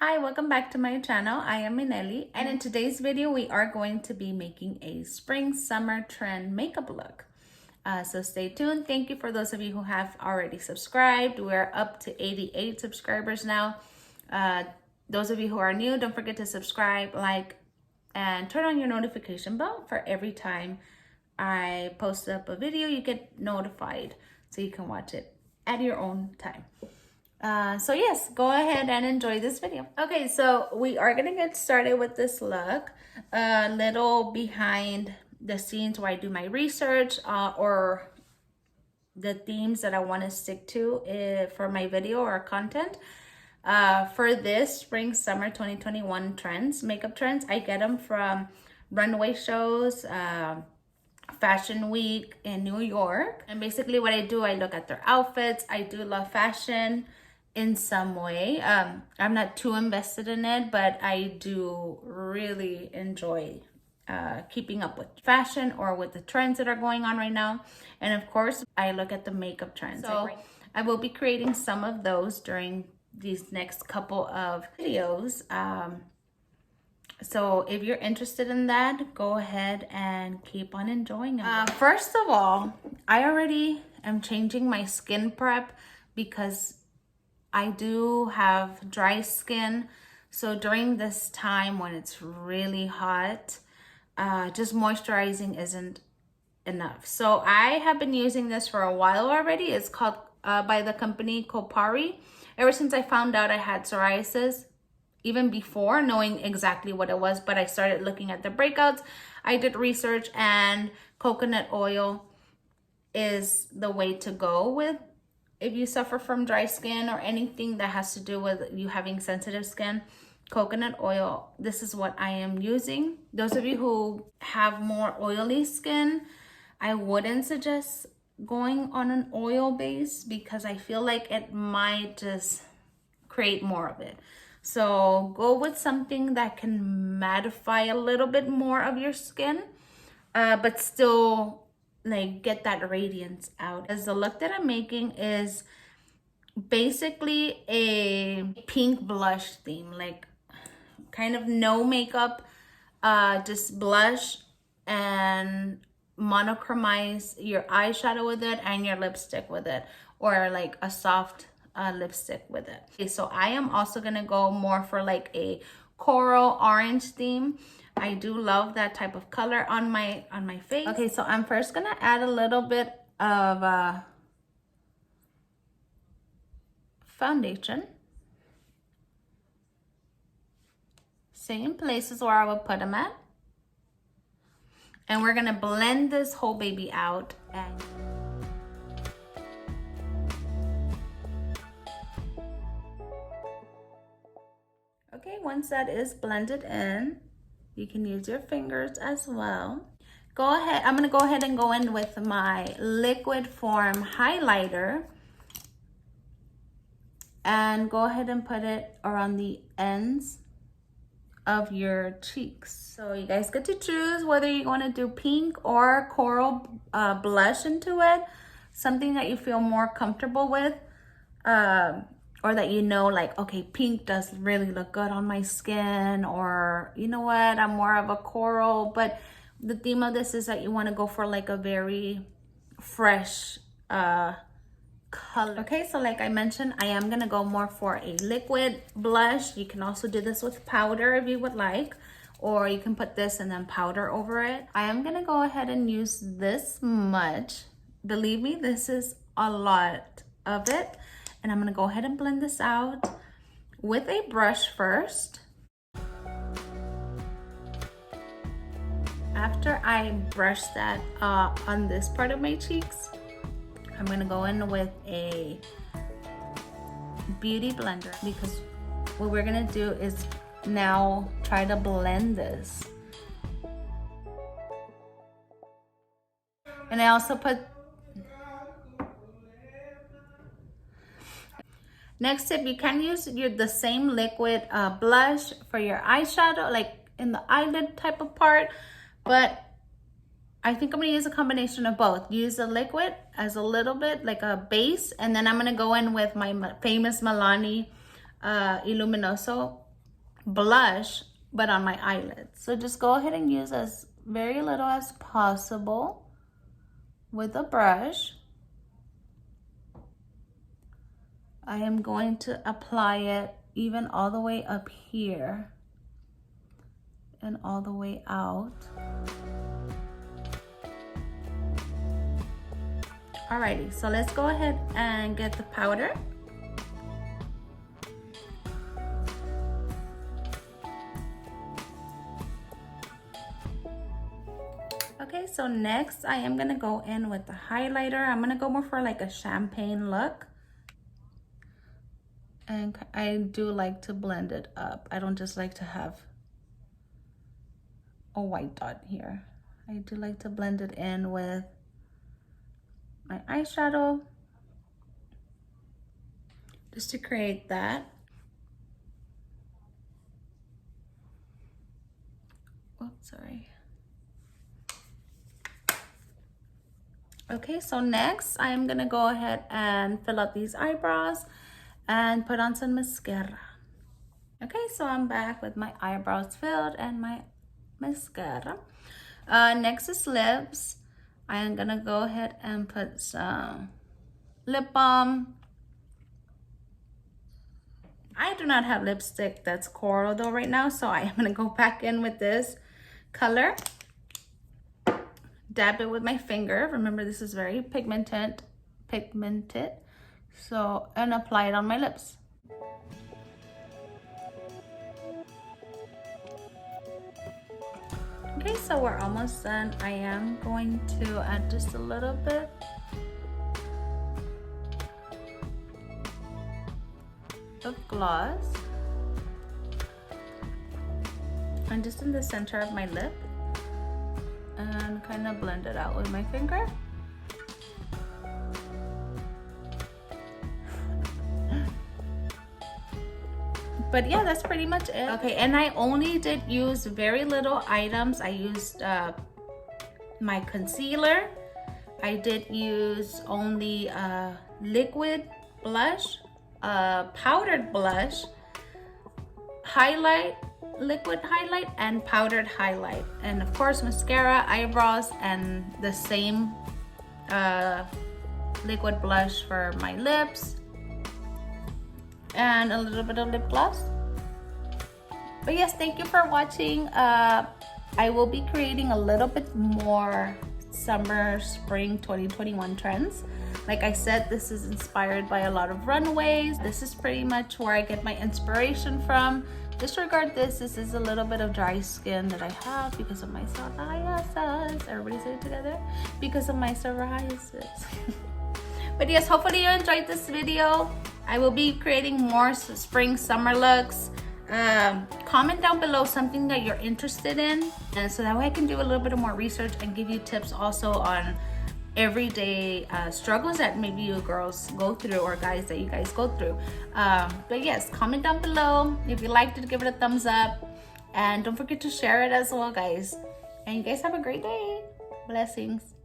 Hi, welcome back to my channel. I am Milani, and in today's video we are going to be making a spring summer trend makeup look. So stay tuned. Thank you for those of you who have already subscribed. We're up to 88 subscribers now. Those of you who are new, don't forget to subscribe, like, and turn on your notification bell for every time I post up a video. You get notified so you can watch it at your own time. So yes, go ahead and enjoy this video. Okay, so we are gonna get started with this look. A little behind the scenes where I do my research or the themes that I want to stick to for my video or content. For this spring summer 2021 trends, makeup trends, I get them from runway shows, Fashion Week in New York. And basically what I do, I look at their outfits. I do love fashion in some way. I'm not too invested in it, but I do really enjoy keeping up with fashion or with the trends that are going on right now. And of course, I look at the makeup trends. So I will be creating some of those during these next couple of videos. So if you're interested in that, go ahead and keep on enjoying it. First of all, I already am changing my skin prep because I do have dry skin. So during this time when it's really hot, just moisturizing isn't enough. So I have been using this for a while already. It's called by the company Kopari. Ever since I found out I had psoriasis, even before knowing exactly what it was, but I started looking at the breakouts. I did research, and coconut oil is the way to go with if you suffer from dry skin or anything that has to do with you having sensitive skin. Coconut oil, this is what I am using. Those of you who have more oily skin, I wouldn't suggest going on an oil base because I feel like it might just create more of it. So go with something that can mattify a little bit more of your skin, but still like get that radiance out. As the look that I'm making is basically a pink blush theme, like kind of no makeup, just blush and monochromize your eyeshadow with it and your lipstick with it, or like a soft lipstick with it. Okay, so I am also gonna go more for like a coral orange theme. I do love that type of color on my face. Okay, so I'm first gonna add a little bit of foundation. Same places where I would put them at. And we're gonna blend this whole baby out. And okay, once that is blended in, you can use your fingers as well. Go ahead, I'm gonna go ahead and go in with my liquid form highlighter and go ahead and put it around the ends of your cheeks. So you guys get to choose whether you want to do pink or coral blush into it, something that you feel more comfortable with, or that you know, like, okay, pink does really look good on my skin, or you know what, I'm more of a coral. But the theme of this is that you want to go for like a very fresh color. Okay, so like I mentioned, I am gonna go more for a liquid blush. You can also do this with powder if you would like, or you can put this and then powder over it. I am gonna go ahead and use this much. Believe me, this is a lot of it. And I'm gonna go ahead and blend this out with a brush first. After I brush that on this part of my cheeks, I'm gonna go in with a beauty blender, because what we're gonna do is now try to blend this. And I also put, next tip, you can use the same liquid blush for your eyeshadow, like in the eyelid type of part, but I think I'm gonna use a combination of both. Use the liquid as a little bit like a base, and then I'm gonna go in with my famous Milani ILUMINOSO blush, but on my eyelids. So just go ahead and use as very little as possible with a brush. I am going to apply it even all the way up here and all the way out. Alrighty, so let's go ahead and get the powder. Okay, so next I am gonna go in with the highlighter. I'm gonna go more for like a champagne look. And I do like to blend it up. I don't just like to have a white dot here. I do like to blend it in with my eyeshadow just to create that. Oops, sorry. Okay, so next I am gonna go ahead and fill out these eyebrows and put on some mascara. Okay, so I'm back with my eyebrows filled and my mascara. Next is lips. I am gonna go ahead and put some lip balm. I do not have lipstick that's coral though right now, so I am gonna go back in with this color. Dab it with my finger. Remember, this is very pigmented. So, and apply it on my lips. Okay, so we're almost done. I am going to add just a little bit of gloss. And just in the center of my lip. And kind of blend it out with my finger. But yeah, that's pretty much it. Okay, and I only did use very little items. I used my concealer. I did use only liquid blush, powdered blush, highlight, liquid highlight, and powdered highlight. And of course, mascara, eyebrows, and the same liquid blush for my lips. And a little bit of lip gloss. But yes, thank you for watching. I will be creating a little bit more summer, spring 2021 trends. Like I said, this is inspired by a lot of runways. This is pretty much where I get my inspiration from. Disregard this. This is a little bit of dry skin that I have because of my psoriasis. Everybody say it together. Because of my psoriasis. But yes, hopefully you enjoyed this video. I will be creating more spring, summer looks. Comment down below something that you're interested in, and so that way I can do a little bit of more research and give you tips also on everyday struggles that maybe you girls go through, or guys that you guys go through. But yes, comment down below. If you liked it, give it a thumbs up, and don't forget to share it as well, guys. And you guys have a great day. Blessings.